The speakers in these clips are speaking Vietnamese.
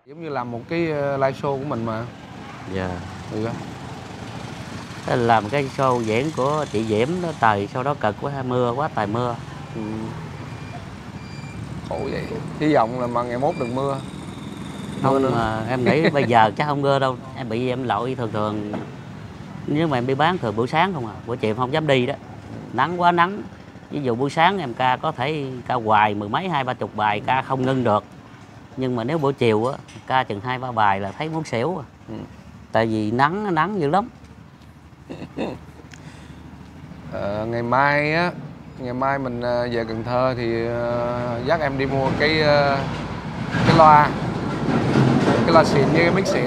Giống như làm một cái live show của mình mà. Dạ. Được không? Thế là làm cái show diễn của chị Diễm đó, trời sau đó cực quá, mưa quá trời mưa. Khổ vậy. Hy vọng là mà ngày mốt đừng mưa. Không nữa. mà em nghĩ bây giờ chắc không mưa đâu. Em bị em lội thường nếu mà em đi bán thường buổi sáng không à, buổi chiều không dám đi đó. Nắng quá nắng. Ví dụ buổi sáng em ca có thể ca hoài mười mấy 20-30 bài ca không ngưng được. Nhưng mà nếu buổi chiều á ca chừng 2-3 bài là thấy muốn xỉu. Tại vì nắng dữ lắm. Ngày mai mình về Cần Thơ thì dắt em đi mua cái loa xịn với cái mic xịn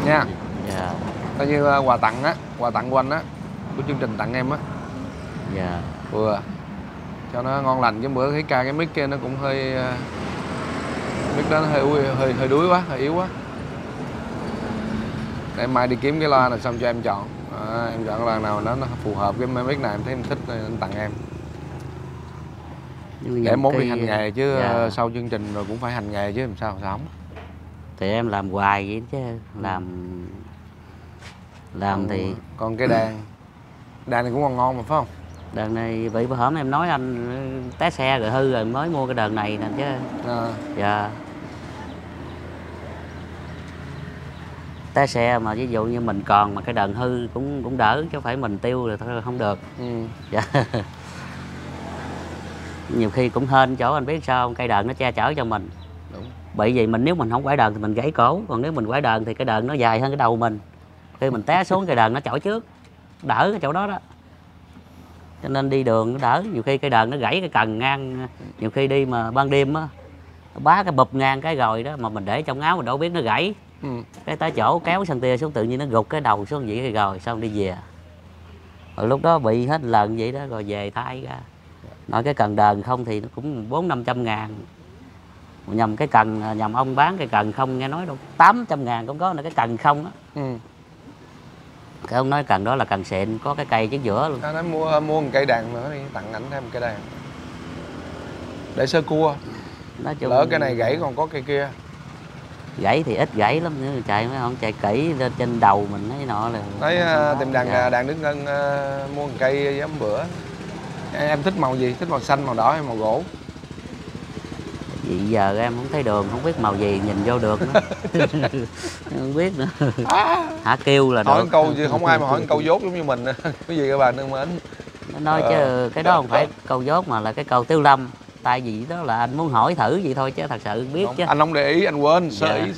nha. Dạ. Coi như quà tặng của anh á, của chương trình tặng em á. Dạ. Vừa cho nó ngon lành, chứ bữa thấy ca cái mic kia nó cũng hơi mic đó nó hơi đuối quá, hơi yếu quá. Để mai đi kiếm cái loa này xong cho em chọn. Em chọn loa nào nó phù hợp cái mic này em thấy em thích anh tặng em. Để em muốn đi hành nghề chứ. Dạ. Sau chương trình rồi cũng phải hành nghề chứ làm sao không. Thì em làm hoài vậy chứ làm thì còn cái đàn này cũng còn ngon mà phải không? đợt này vậy bữa hổm em nói anh té xe rồi hư rồi mới mua cái đợt này nè chứ. Dạ. Té xe mà ví dụ như mình còn mà cái đờn hư cũng đỡ, chứ phải mình tiêu rồi thôi không được. Dạ. Nhiều khi cũng hên chỗ anh biết sao không? Cây đờn nó che chở cho mình. Đúng. Bởi vì nếu mình không quải đờn thì mình gãy cổ, còn nếu mình quải đờn thì cái đờn nó dài hơn cái đầu mình. Khi mình té xuống cây đờn nó chổi trước, đỡ cái chỗ đó đó. Cho nên đi đường nó đỡ. Nhiều khi cây đờn nó gãy cái cần ngang, nhiều khi đi mà ban đêm á bá cái bụp ngang cái rồi đó mà mình để trong áo mình đâu biết nó gãy. Cái tới chỗ kéo xăng tia xuống tự nhiên nó gục cái đầu xuống vậy rồi xong đi về. Rồi lúc đó bị hết lần vậy đó rồi về thay ra. Nói cái cần đờn không thì nó cũng 400-500 ngàn. Nhầm cái cần, nhầm ông bán cái cần không nghe nói đâu 800 ngàn cũng có, là cái cần không á. Cái ông nói cần đó là cần xịn, có cái cây chính giữa luôn. Nói mua một cây đàn nữa đi, tặng ảnh thêm một cây đàn để sơ cua. Nói chung lỡ cái này gãy còn có cây kia. Gãy thì ít gãy lắm, nếu chạy mấy không chạy kỹ lên trên đầu mình thấy nọ là. Nói tìm đàn Đức Ngân mua một cây giống bữa. Em thích màu gì? Thích màu xanh, màu đỏ hay màu gỗ? Vậy giờ em không thấy đường, không biết màu gì nhìn vô được nữa. Không biết nữa. Hả kêu là hỏi được. câu chứ không ai mà hỏi câu dốt giống như mình. Cái gì các bạn đừng mến. Nó nói chứ cái đó không phải câu dốt mà là cái câu Tiếu Lâm. Tại vì đó là anh muốn hỏi thử vậy thôi chứ thật sự biết không, chứ. anh không để ý, anh quên, sơ ý.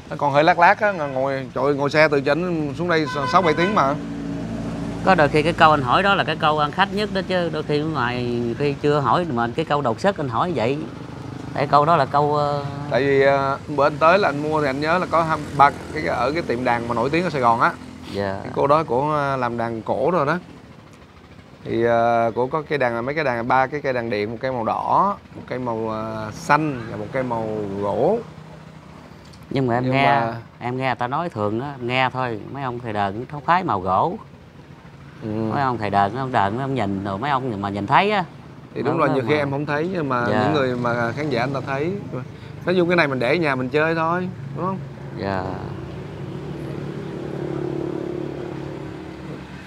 Nó còn hơi lát á, ngồi xe từ Chỉnh xuống đây 6-7 tiếng mà. Có đôi khi cái câu anh hỏi đó là cái câu ăn khách nhất đó chứ, đôi khi ngoài khi chưa hỏi mà cái câu đột xuất anh hỏi vậy. Tại câu đó là câu tại vì bữa anh tới là anh mua thì anh nhớ là có 3 cái ở cái tiệm đàn mà nổi tiếng ở Sài Gòn á. Dạ. Cái cô đó của làm đàn cổ rồi đó. Thì cô có cây đàn, mấy cái đàn 3 cái cây đàn điện, một cây màu đỏ, một cây màu xanh và một cây màu gỗ. Nhưng mà em nghe người ta nói thường á, nghe thôi, mấy ông thầy đờn không phái màu gỗ. Mấy ông thầy đờn, mấy ông nhìn rồi mấy ông mà nhìn thấy á. Thì đúng rồi, nhiều khi em không thấy nhưng mà những người mà khán giả người ta thấy. Nói chung cái này mình để ở nhà mình chơi thôi, đúng không? Dạ.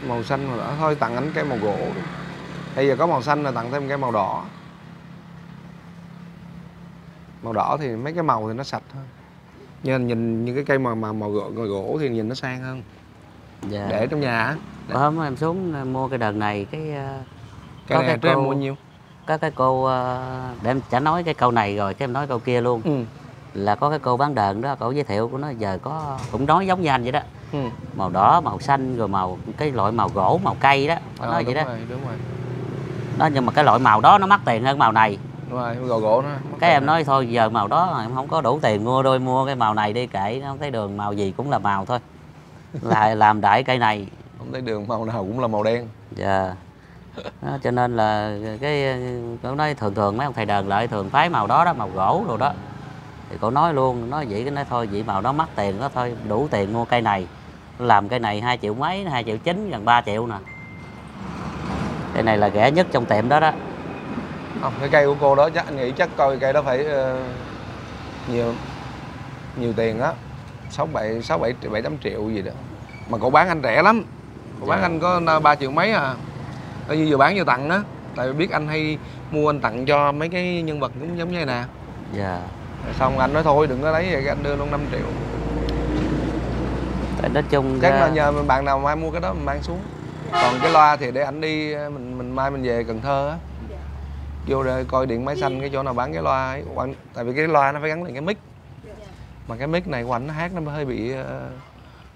Màu xanh màu đỏ thôi, tặng ảnh cái màu gỗ. Bây giờ có màu xanh là tặng thêm cái màu đỏ. Màu đỏ thì mấy cái màu thì nó sạch hơn. Nhưng nhìn những cái cây màu gỗ thì nhìn nó sang hơn. Dạ. Để trong nhà á. Hôm em xuống mua cái đờn này cái này cho em mua nhiêu? Có cái cô để em chả nói cái câu này rồi cái em nói câu kia luôn. Là có cái cô bán đờn đó, cô giới thiệu của nó giờ có cũng nói giống như anh vậy đó. Màu đỏ, màu xanh rồi cái loại màu gỗ, màu cây đó. Nói vậy đó. Đúng rồi. Đó, nhưng mà cái loại màu đó nó mắc tiền hơn màu này. Đúng rồi, gỗ đó. Cái em nói thôi giờ màu đó em không có đủ tiền mua cái màu này đi, kệ nó không thấy đường màu gì cũng là màu thôi. Lại làm đại cây này. Không thấy đường màu nào cũng là màu đen. Dạ. Đó, cho nên là cái cô nói thường mấy ông thầy đờn lại thường phái màu đó màu gỗ rồi đó. Thì cô nói luôn, nói vậy cái nói thôi vậy màu đó mắc tiền đó thôi, đủ tiền mua cây này. Làm cây này 2 triệu mấy, 2,9 triệu, gần 3 triệu nè. Cây này là rẻ nhất trong tiệm đó đó. Không, cái cây của cô đó chắc anh nghĩ chắc coi cây đó phải nhiều tiền á, 6-7-8 triệu gì đó. Mà cô bán anh rẻ lắm. Cô bán anh có 3 triệu mấy à. Coi như vừa bán vừa tặng á. Tại vì biết anh hay mua anh tặng cho mấy cái nhân vật cũng giống như này nè. Dạ. Xong anh nói thôi đừng có lấy vậy, anh đưa luôn 5 triệu. Tại nói chung Chắc là nhờ bạn nào mai mua cái đó mình mang xuống. Còn cái loa thì để ảnh đi, mình mai mình về Cần Thơ á. Vô rồi coi điện máy xanh cái chỗ nào bán cái loa ấy. Tại vì cái loa nó phải gắn liền cái mic. Mà cái mic này của ảnh nó hát nó hơi bị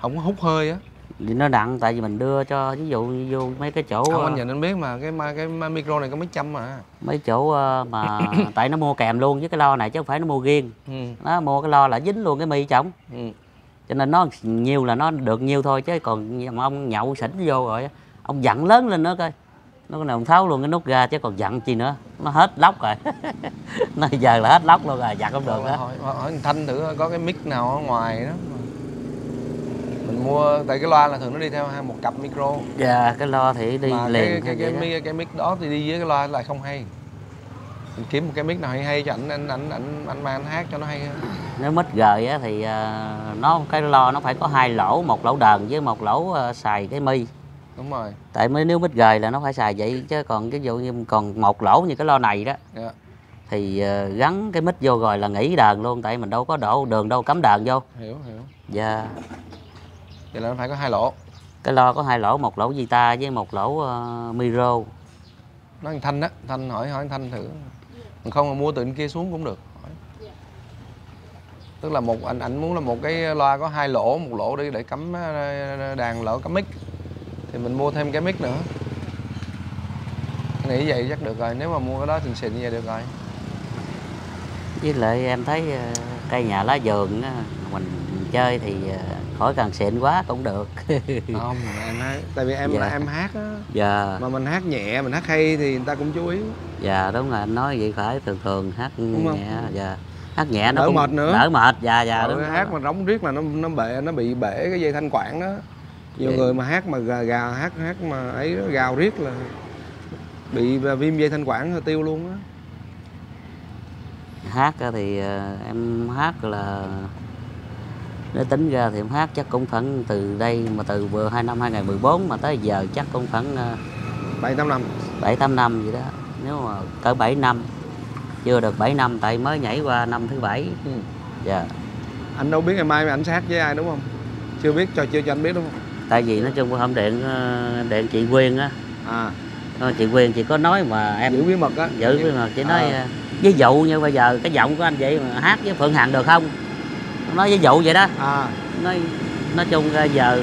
không có hút hơi á. Thì nó nặng, tại vì mình đưa cho ví dụ như vô mấy cái chỗ không anh nhìn anh biết mà cái micro này có mấy trăm mà. Mấy chỗ mà tại nó mua kèm luôn với cái lo này chứ không phải nó mua riêng. Nó mua cái lo là dính luôn cái mi trống. Cho nên nó nhiều là nó được nhiều thôi, chứ còn mà ông nhậu xỉn vô rồi ông dặn lớn lên nữa coi nó nào tháo luôn cái nút ra, chứ còn dặn chi nữa, nó hết lóc rồi. Nó giờ là hết lóc luôn rồi, dặn không được nữa. Hỏi anh Thanh thử có cái mic nào ở ngoài đó mình mua, tại cái loa là thường nó đi theo một cặp micro. Dạ, cái lo thì đi mà liền cái mic đó thì đi với cái loa lại không hay. Mình kiếm một cái mic nào hay cho anh mang anh hát cho nó hay hơn. Nếu mic gời á thì cái lo nó phải có 2 lỗ, một lỗ đờn với một lỗ xài cái mi. Đúng rồi. Tại nếu mic gời là nó phải xài vậy, chứ còn cái dụ như còn một lỗ như cái lo này đó. Yeah. Thì gắn cái mic vô rồi là nghỉ đờn luôn, tại mình đâu có đổ đường đâu cắm đờn vô. Hiểu. Dạ. Vậy là nó phải có 2 lỗ. Cái lo có 2 lỗ, một lỗ guitar với một lỗ micro. Nói anh Thanh á, Thanh hỏi anh Thanh thử. Còn không mà mua từ bên kia xuống cũng được. Tức là anh muốn là một cái loa có 2 lỗ, một lỗ để cắm đàn, lỗ cắm mic. Thì mình mua thêm cái mic nữa. Anh nghĩ vậy chắc được rồi, nếu mà mua cái đó thì xịn như vậy được rồi. Với lại em thấy cây nhà lá vườn á, mình chơi thì khỏi cần xịn quá cũng được. Không, em nói, tại vì em là em hát á. Dạ. Mà mình hát nhẹ, mình hát hay thì người ta cũng chú ý. Dạ đúng rồi, anh nói vậy phải, thường hát đúng nhẹ. Không? Dạ. Hát nhẹ nó đỡ cũng mệt nữa. Đỡ mệt, dạ đúng. Hát mà rống riết là nó bị bể cái dây thanh quản đó. Nhiều người mà hát mà hát mà ấy gào riết là bị viêm dây thanh quản rồi tiêu luôn á. Hát thì em hát là nếu tính ra thì em hát chắc cũng khoảng từ đây mà từ vừa năm 2014 mà tới giờ chắc cũng khoảng 7-8 năm. 7-8 năm gì đó. Nếu mà cỡ 7 năm. Chưa được 7 năm tại mới nhảy qua năm thứ 7. Dạ. Anh đâu biết ngày mai mà anh hát với ai đúng không? Chưa biết, chưa cho anh biết đúng không? Tại vì nói chung hôm điện chị Quyên á. Chị Quyên chị có nói mà em giữ bí mật á. Giữ bí mật, chị nói ví dụ như bây giờ cái giọng của anh vậy mà hát với Phượng Hằng được không? Nói ví dụ vậy đó. Nói chung giờ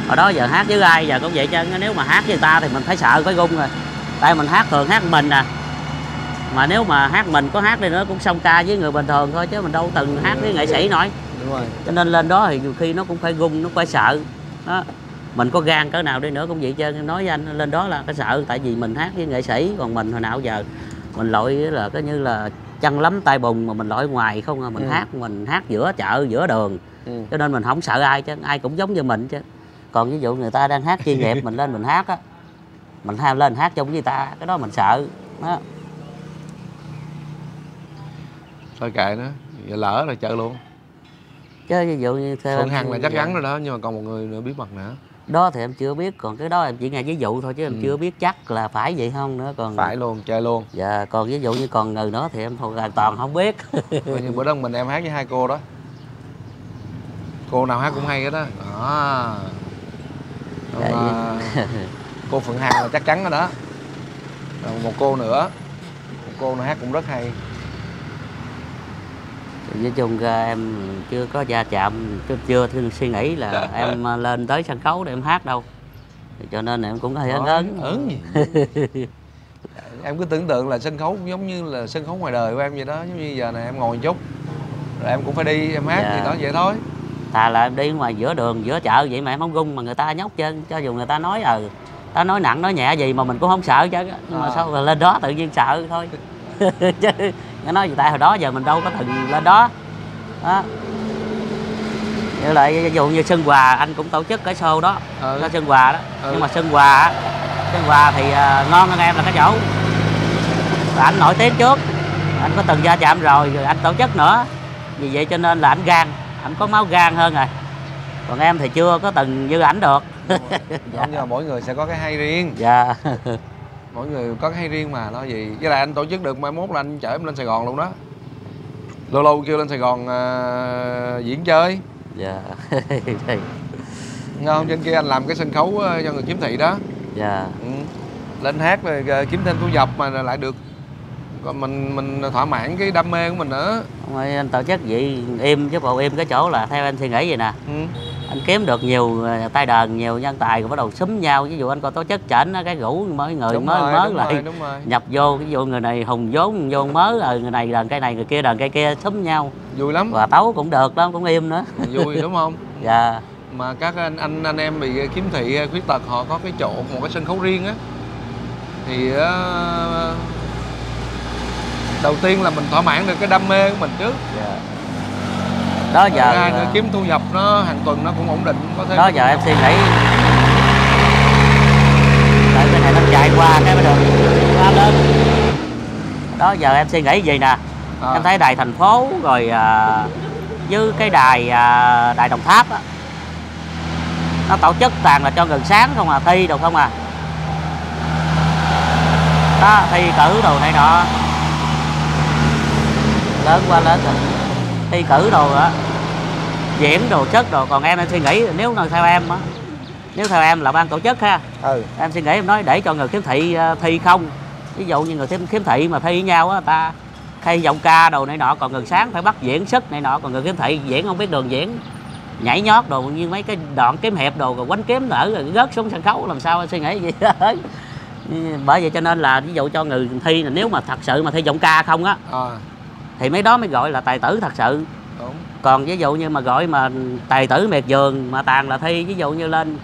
hồi đó giờ hát với ai giờ cũng vậy chứ, nếu mà hát với người ta thì mình phải sợ phải gung rồi. Tại mình thường hát mình à. Mà nếu mà hát mình có hát đi nữa cũng song ca với người bình thường thôi, chứ mình đâu từng hát với nghệ sĩ nổi. Đúng rồi. Cho nên lên đó thì nhiều khi nó cũng phải gung, nó phải sợ đó. Mình có gan cỡ nào đi nữa cũng vậy chứ, nói với anh lên đó là cái sợ, tại vì mình hát với nghệ sĩ. Còn mình hồi nào giờ mình lội là cái như là chăn lắm tay bùn mà mình lội ngoài không à. Mình hát giữa chợ giữa đường. Cho nên mình không sợ ai chứ, ai cũng giống như mình chứ. Còn ví dụ người ta đang hát chuyên nghiệp mình lên mình hát á, mình lên hát chung với người ta, cái đó mình sợ đó. Thôi kệ nữa, giờ lỡ là chơi luôn. Chứ ví dụ như Phượng Hằng là chắc chắn rồi đó, nhưng mà còn một người nữa bí mật nữa. Đó thì em chưa biết, còn cái đó em chỉ nghe ví dụ thôi chứ em chưa biết chắc là phải vậy không nữa. Còn phải luôn, chơi luôn. Dạ, còn ví dụ như còn người nữa thì em hoàn toàn không biết. Như bữa đó mình em hát với 2 cô đó. Cô nào hát cũng hay hết đó. Cô Phượng Hằng là chắc chắn rồi đó. Rồi một cô nữa. Một cô nào hát cũng rất hay. Nói chung ra em chưa có va chạm, chưa suy nghĩ là em lên tới sân khấu để em hát đâu. Cho nên em cũng có hơi ớn gì. Em cứ tưởng tượng là sân khấu cũng giống như là sân khấu ngoài đời của em vậy đó. Giống như giờ này em ngồi một chút rồi em cũng phải đi em hát thì đó vậy thôi. Thà là em đi ngoài giữa đường giữa chợ vậy mà em không gung mà người ta nhóc chân, cho dù người ta nói ta nói nặng nói nhẹ gì mà mình cũng không sợ chứ. Nhưng mà sao là lên đó tự nhiên sợ thôi. Chứ nghe nói gì tại hồi đó giờ mình đâu có từng lên đó. Như lại ví dụ như Xuân Hòa anh cũng tổ chức cái show đó, cái Xuân Hòa đó. Nhưng mà Xuân Hòa thì ngon hơn em là cái chỗ Anh nổi tiếng trước, anh có từng va chạm rồi anh tổ chức nữa, vì vậy cho nên là anh gan, anh có máu gan hơn rồi, còn em thì chưa có từng như ảnh được. Nhưng mà mỗi người sẽ có cái hay riêng. Dạ. Mỗi người có cái hay riêng mà lo gì. Với lại anh tổ chức được mai mốt là anh chở em lên Sài Gòn luôn đó, lâu lâu kêu lên Sài Gòn diễn chơi. Dạ. Ngon, trên kia anh làm cái sân khấu cho người khiếm thị đó. Dạ. Lên hát rồi kiếm thêm thu nhập mà lại được, còn mình thỏa mãn cái đam mê của mình nữa. Rồi anh tổ chức vậy im chứ bộ im cái chỗ là theo anh suy nghĩ vậy nè. Anh kiếm được nhiều tay đờn, nhiều nhân tài rồi bắt đầu xúm nhau. Ví dụ anh coi tổ chức chảnh cái rủ mấy người mới lại nhập vô, ví dụ người này hùng vốn vô mới rồi người này đờn cái này, người kia đờn cái kia, xúm nhau vui lắm, và tấu cũng được lắm, cũng im nữa. vui đúng không? Dạ. Mà các anh em bị khiếm thị khuyết tật họ có cái chỗ, một cái sân khấu riêng á, thì đầu tiên là mình thỏa mãn được cái đam mê của mình trước. Dạ. Đó giờ hai nữa kiếm thu nhập nó hàng tuần nó cũng ổn định, có thêm. Đó giờ em suy nghĩ tại cái này nó chạy qua cái đường quá lớn. Đó giờ em suy nghĩ gì nè, em thấy đài thành phố rồi với cái đài Đồng Tháp á, nó tổ chức toàn là cho gần sáng không à, thi đâu không à. Đó, thi cử đồ này nọ lớn quá lớn rồi, thi cử đồ á, diễn đồ chất đồ. Còn em suy nghĩ nếu theo em á, nếu theo em là ban tổ chức ha, em suy nghĩ em nói để cho người khiếm thị thi không, ví dụ như người khiếm thị mà thi với nhau á, ta thay giọng ca đồ này nọ, còn người sáng phải bắt diễn sức này nọ, còn người khiếm thị diễn không biết đường diễn, nhảy nhót đồ như mấy cái đoạn kiếm hiệp đồ rồi quánh kiếm lỡ rồi rớt xuống sân khấu làm sao, em suy nghĩ gì đó. Bởi vậy cho nên là ví dụ cho người thi là nếu mà thật sự mà thi giọng ca không á thì mấy đó mới gọi là tài tử thật sự. Đúng. Còn ví dụ như mà gọi mà tài tử miệt vườn mà toàn là thi ví dụ như lên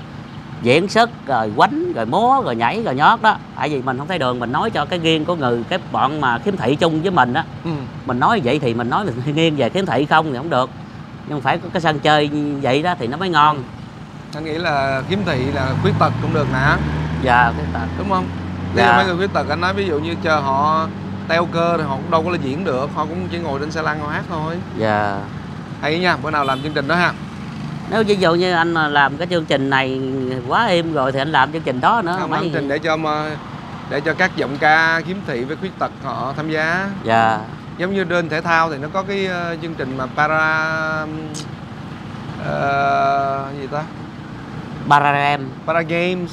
diễn sức rồi quánh rồi múa rồi nhảy rồi nhót đó, tại vì mình không thấy đường, mình nói cho cái riêng của người cái bọn mà khiếm thị chung với mình á. Mình nói vậy thì mình nói là nghiêng về khiếm thị không thì không được, nhưng phải có cái sân chơi như vậy đó thì nó mới ngon. Anh nghĩ là khiếm thị là khuyết tật cũng được nè. Dạ, khuyết tật đúng không? Nếu mấy người khuyết tật anh nói ví dụ như chờ họ teo cơ thì họ cũng đâu có diễn được, họ cũng chỉ ngồi trên xe lăn họ hát thôi. Dạ. Hay nha, bữa nào làm chương trình đó ha. Nếu ví dụ như anh làm cái chương trình này quá êm rồi thì anh làm chương trình đó nữa. Chương trình để cho các giọng ca khiếm thị với khuyết tật họ tham gia. Dạ. Giống như trên thể thao thì nó có cái chương trình mà gì ta? Para Games.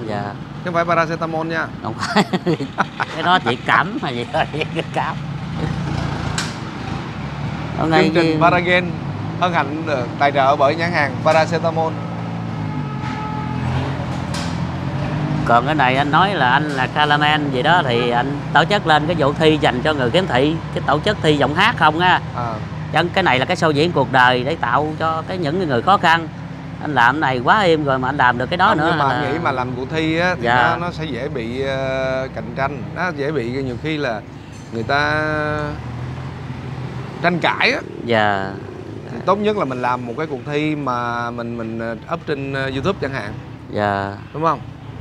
Dạ. Chứ không phải paracetamol nha. Không phải. Cái đó chỉ cảm mà gì thôi, cảm. Chương trình Paragames hân hạnh được tài trợ bởi nhãn hàng Paracetamol. Còn cái này anh nói là anh là Calamine gì đó thì anh tổ chức lên cái vụ thi dành cho người khiếm thị, cái tổ chức thi giọng hát không á. Chứ cái này là cái show diễn cuộc đời để tạo cho những người khó khăn. Anh làm cái này quá êm rồi mà anh làm được cái đó không, nữa. Nhưng mà anh nghĩ mà làm cuộc thi á, thì dạ. nó sẽ dễ bị cạnh tranh, nó dễ bị nhiều khi là người ta tranh cãi á. Dạ. Thì tốt nhất là mình làm một cái cuộc thi mà mình up trên YouTube chẳng hạn. Dạ. Đúng không?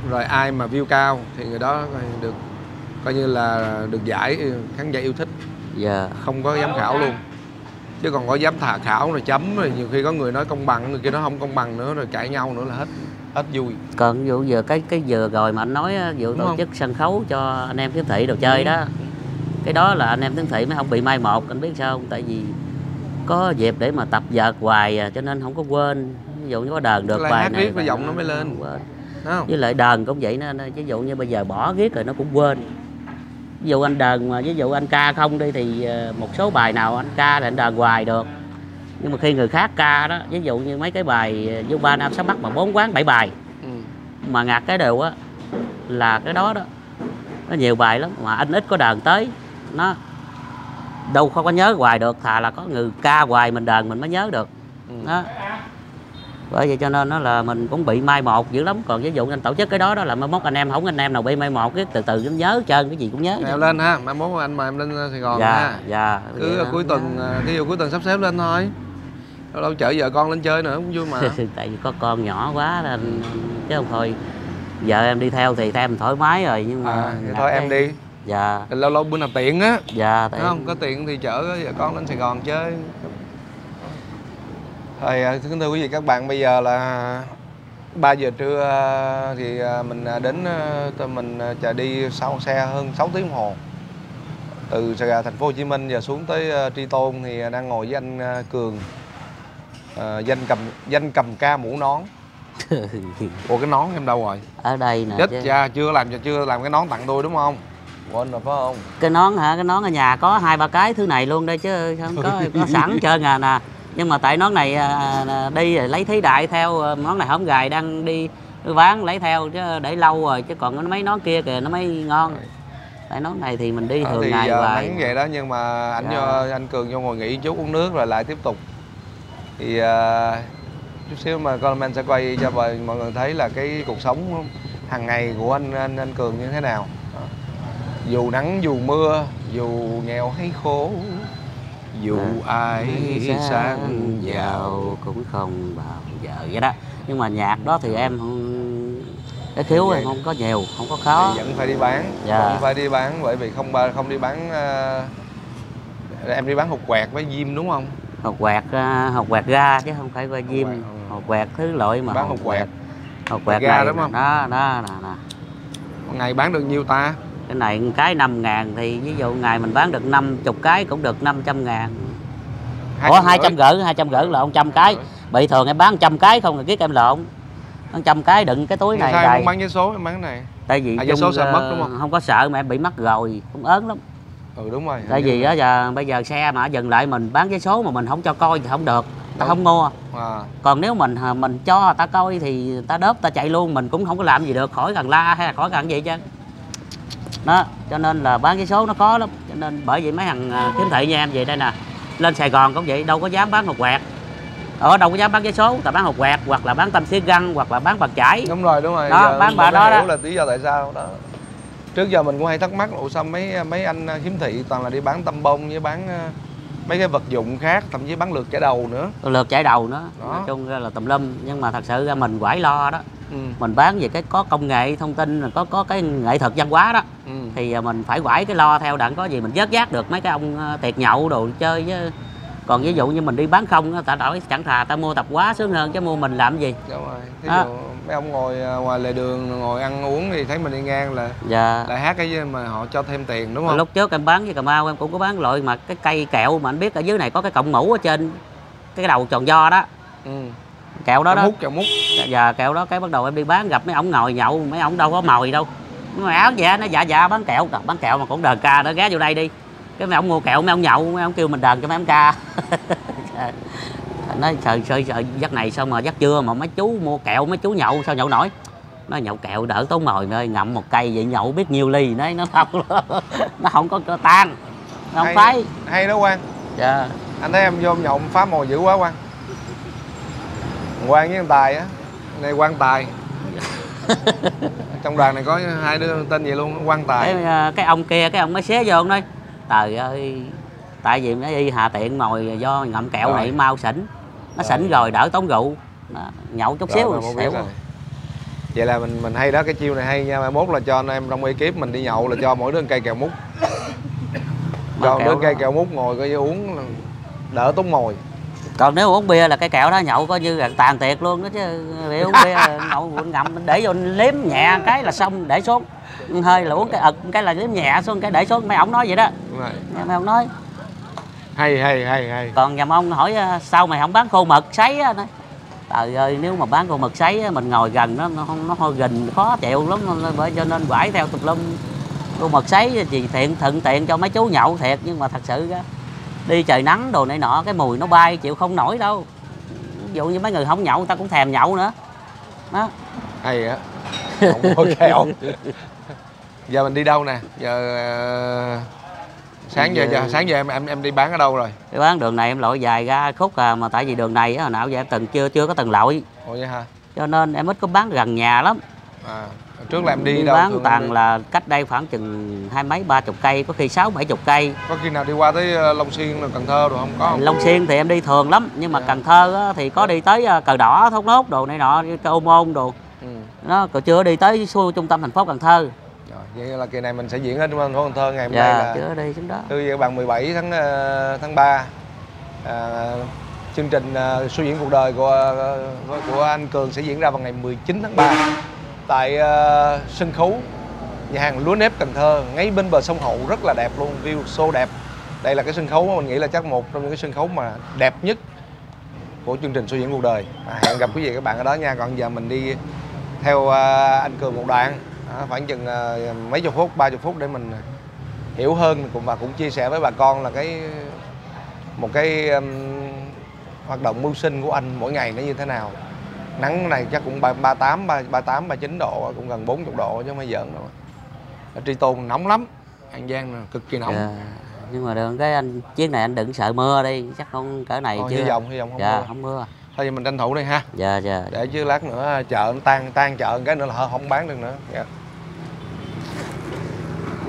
Rồi ai mà view cao thì người đó được coi như là được giải khán giả yêu thích. Dạ. Không có giám khảo luôn. Chứ còn có giám khảo rồi chấm rồi nhiều khi có người nói công bằng, người kia nói không công bằng nữa rồi cãi nhau nữa là hết vui. Còn vụ giờ cái vừa rồi mà anh nói vụ tổ chức sân khấu cho anh em khiếm thị đồ chơi đó. Cái đó là anh em khiếm thị mới không bị mai một, anh biết sao không? Tại vì có dịp để mà tập vợt hoài cho nên không có quên. Ví dụ như có đờn được bài này riết cái giọng nó mới lên. Với lại đờn cũng vậy nữa, ví dụ như bây giờ bỏ riết rồi nó cũng quên. Ví dụ anh đờn mà ví dụ anh ca không đi thì một số bài nào anh ca thì anh đờn hoài được. Nhưng mà khi người khác ca đó, ví dụ như mấy cái bài vô 3 Nam 6 Bắc mà 4 quán 7 bài mà ngặt cái đều á là cái đó đó nó nhiều bài lắm mà anh ít có đờn tới, nó đâu không có nhớ hoài được, thà là có người ca hoài mình đờn mình mới nhớ được. Đó. Bởi vậy cho nên nó là mình cũng bị mai một dữ lắm. Còn ví dụ anh tổ chức cái đó là mai mốt anh em nào bị mai một cái từ từ nhớ trơn, cái gì cũng nhớ. Em lên ha, mai mốt anh mời em lên Sài Gòn dạ, ha. Dạ. Cứ cuối tuần, ví dụ cuối tuần sắp xếp lên thôi. Đâu chở vợ con lên chơi nữa cũng vui mà. Tại vì có con nhỏ quá nên chứ không thôi vợ em đi theo thì em thoải mái rồi nhưng mà thôi em đi. Dạ. Lâu lâu bữa nào tiện á. Dạ. Thấy không? Có tiện thì chở vợ con lên Sài Gòn chơi. Thôi kính thưa quý vị các bạn, bây giờ là 3 giờ trưa thì mình đến mình đi sau xe hơn 6 tiếng đồng hồ. Từ thành phố Hồ Chí Minh giờ xuống tới Tri Tôn thì đang ngồi với anh Cường. Danh cầm ca mũ nón. Ủa cái nón em đâu rồi? Ở đây nè. Chết cha, chưa làm cái nón tặng tôi đúng không? Quên rồi phải không? Cái nón hả? Cái nón ở nhà có 2-3 cái thứ này luôn đây chứ không có sẵn trơn à nè. Nhưng mà tại nón này đi rồi lấy thí đại theo, nón này hổng gài đang đi bán lấy theo chứ để lâu rồi, chứ còn mấy nón kia kìa nó mới ngon. Tại nón này thì mình đi thường ngày hoài. Nắng vậy đó, nhưng mà anh Cường vô ngồi nghỉ chút uống nước rồi lại tiếp tục. Thì chút xíu mà comment sẽ quay cho mọi người thấy là cái cuộc sống hàng ngày của anh Cường như thế nào. Dù nắng dù mưa, dù nghèo hay khổ, dù ai sang giàu cũng không bao giờ vậy đó. Nhưng mà nhạc đó thì em cái khiếu em không có nhiều, không có khó. Vẫn phải đi bán, vẫn phải đi bán, bởi vì không đi bán em đi bán hột quẹt với diêm đúng không? Hột quẹt ra chứ không phải qua diêm. Hột quẹt thứ loại mà bán hột quẹt. Hột quẹt ra này đúng không? Đó nè. Một ngày bán được nhiêu ta? Cái này cái 5.000 thì ví dụ ngày mình bán được 50 cái cũng được 500.000. Ủa 250 là 100 cái. Bị thường em bán 100 cái không là kiết em lộn. 100 cái đựng cái túi này. Sao em không bán vé số, em bán cái này? Tại vì vé số sợ mất đúng không? Không có sợ mà em bị mất rồi, cũng ớn lắm. Đúng rồi. Tại vì bây giờ xe mà dừng lại mình bán vé số mà mình không cho coi thì không được, ta không mua. Còn nếu mình cho người ta coi thì ta đớp ta chạy luôn, mình cũng không có làm gì được, khỏi cần la hay là khỏi cần gì chứ. Đó, cho nên là bán vé số nó khó lắm. Cho nên bởi vậy mấy thằng kiếm thị như em vậy đây nè, lên Sài Gòn cũng vậy, đâu có dám bán hột quẹt. Đâu có dám bán vé số, ta bán hột quẹt hoặc là bán tâm xí găng hoặc là bán bàn chải. Đúng rồi. Đó, giờ bán bà đó hiểu là lý do tại sao đó. Trước giờ mình cũng hay thắc mắc ủa sao mấy anh khiếm thị toàn là đi bán tăm bông với bán mấy cái vật dụng khác, thậm chí bán lượt chải đầu nữa. Lượt chải đầu nữa. Nói chung ra là tùm lum, nhưng mà thật sự ra mình quải lo đó. Mình bán về cái có công nghệ thông tin, có cái nghệ thuật văn hóa đó. Thì mình phải quải cái lo theo đặng có gì mình vớt vát được mấy cái ông tiệc nhậu đồ chơi chứ. Còn ví dụ như mình đi bán không ta đổi chẳng thà ta mua tạp hóa sướng hơn chứ mua mình làm gì. Đúng rồi. Thí dụ mấy ông ngồi ngoài lề đường ngồi ăn uống thì thấy mình đi ngang là lại hát cái gì mà họ cho thêm tiền đúng không? Lúc trước em bán với Cà Mau em cũng có bán loại mà cái cây kẹo mà anh biết ở dưới này có cái cọng mũ ở trên cái đầu tròn do đó. Kẹo đó kẹo mút. Dạ kẹo đó cái bắt đầu em đi bán gặp mấy ông ngồi nhậu, mấy ông đâu có mồi đâu. Nhưng mà áo vậy nó dạ bán kẹo, bán kẹo mà cũng đờn ca đó, ghé vô đây đi. Cái mấy ông mua kẹo, mấy ông nhậu, mấy ông kêu mình đờn cho mấy ông ca. Nói sợ dắt này sao mà dắt chưa mà mấy chú mua kẹo, mấy chú nhậu sao nhậu nổi. Nó nhậu kẹo đỡ tốn mồi ơi, ngậm một cây vậy nhậu biết nhiêu ly nó không có tan. Nó không phái. Hay đó Quang. Dạ. Anh thấy em vô nhậu phá mồi dữ quá Quang. Quang với anh Tài á. Này Quang Tài. Trong đoàn này có hai đứa tên gì luôn, Quang Tài. Cái ông kia, cái ông mới xé vô ông nói trời ơi, tại vì nó đi hà tiện ngồi do ngậm kẹo rồi. Này mau xỉn. Nó xỉn rồi đỡ tốn rượu. Nhậu chút xíu rồi xỉu. Vậy là mình hay đó, cái chiêu này hay nha. Mai mốt là cho anh em trong ekip mình đi nhậu là cho mỗi đứa cây kẹo mút. Cho đứa cây kẹo mút ngồi coi như uống đỡ tốn mồi. Còn nếu uống bia là cái kẹo đó nhậu coi như là tàn tiệc luôn đó chứ. Uống bia nhậu ngậm để vô liếm nhẹ cái là xong để xuống. Hơi là uống cái cái là liếm nhẹ xuống cái để xuống, mấy ông nói vậy đó. Mấy ông nói hay. Còn nhà ông hỏi sao mày không bán khô mực sấy á. Trời ơi, nếu mà bán khô mực sấy mình ngồi gần nó hơi gình khó chịu lắm, bởi cho nên quải theo tùm lum. Khô mực sấy thì thuận tiện cho mấy chú nhậu thiệt, nhưng mà thật sự đi trời nắng đồ này nọ cái mùi nó bay chịu không nổi đâu. Ví dụ như mấy người không nhậu người ta cũng thèm nhậu nữa đó. Hay á. Không có kẹo. Giờ mình đi đâu nè? Sáng giờ em đi bán ở đâu rồi? Đi bán đường này em lội dài ra khúc mà tại vì đường này hồi nào giờ em chưa có từng lội. Ồ vậy hả? Cho nên em ít có bán gần nhà lắm. Trước là em đi đâu? Bán toàn là cách đây khoảng chừng 20-30 cây, có khi 60-70 cây. Có khi nào đi qua tới Long Xuyên, Cần Thơ rồi không có? Long Xuyên thì em đi thường lắm, nhưng mà Cần Thơ thì có đi tới Cờ Đỏ, Thốt Nốt đồ này nọ, Ô Môn đồ. Nó còn chưa đi tới trung tâm thành phố Cần Thơ. Vậy là kỳ này mình sẽ diễn ở trung tâm thành phố Cần Thơ ngày hôm nay Dạ, là chưa đi xuống đó. từ giờ bằng 17 tháng 3. Chương trình Show diễn cuộc đời của anh Cường sẽ diễn ra vào ngày 19 tháng 3 tại sân khấu nhà hàng Lúa Nếp Cần Thơ, ngay bên bờ sông Hậu, rất là đẹp luôn, view so đẹp. Đây là cái sân khấu mà mình nghĩ là chắc một trong những cái sân khấu mà đẹp nhất của chương trình Show diễn cuộc đời. Hẹn gặp quý vị các bạn ở đó nha. Còn giờ mình đi theo anh Cường một đoạn, khoảng chừng mấy chục phút, 30 phút để mình hiểu hơn và cũng chia sẻ với bà con là một cái hoạt động mưu sinh của anh mỗi ngày nó như thế nào. Nắng này chắc cũng 39 độ, cũng gần 40 độ chứ không phải giỡn đâu. Ở Tri Tôn nóng lắm, An Giang là cực kỳ nóng. Dạ. Nhưng mà được cái anh chuyến này anh đừng sợ mưa đi, chắc không cỡ này chứ. Hy vọng không dạ, mưa. không mưa. Thôi thì mình tranh thủ đi ha. Dạ dạ. Để chứ lát nữa chợ nó tan chợ cái nữa là không bán được nữa. Dạ.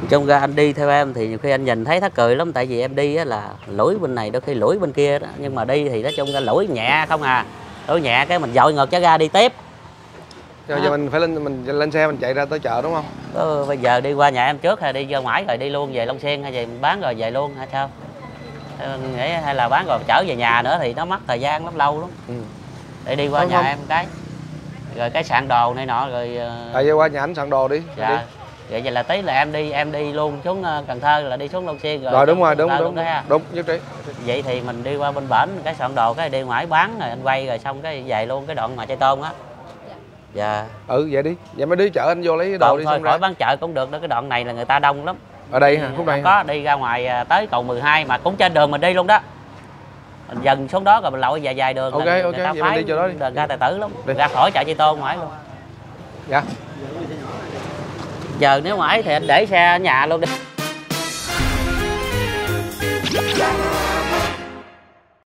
Trong ra anh đi theo em thì nhiều khi anh nhìn thấy thắc cười lắm, tại vì em đi á là lũi bên này đôi khi lũi bên kia đó, nhưng mà đi thì nói chung ra lũi nhẹ không à, lũi nhẹ cái mình dội ngược cho ra đi tiếp. Giờ mình phải lên xe mình chạy ra tới chợ đúng không? Bây giờ đi qua nhà em trước hay đi ra ngoài rồi đi luôn về Long Xuyên, hay về bán rồi về luôn hay sao? Mình nghĩ hay là bán rồi trở về nhà nữa thì nó mất thời gian lắm, lâu lắm. Để đi qua nhà em cái rồi cái soạn đồ này nọ rồi. Tại qua nhà anh soạn đồ đi. Dạ. Đi. Vậy là tí là em đi luôn xuống Cần Thơ, là đi xuống Long Xuyên rồi đúng rồi, đúng nhất trí. Vậy thì mình đi qua bên bển cái soạn đồ cái đi ngoài bán rồi anh quay rồi xong cái về luôn cái đoạn ngoài Chai Tôn á. Dạ. Vậy đi. Vậy mấy đứa chở anh vô lấy đồ còn đi thôi, xong ra. bán chợ cũng được đó, cái đoạn này là người ta đông lắm. Ở đây hả? Khúc đây có đi ra ngoài tới cầu 12 mà cũng trên đường mình đi luôn đó. Mình dần xuống đó rồi mình lội dài đường. Ok, vậy mình đi chỗ đó đi. Đường ra Tài Tử lắm. Đi. Ra khỏi chợ Chai Tôn ngoài luôn. Dạ. Giờ nếu mãi thì anh để xe ở nhà luôn đi.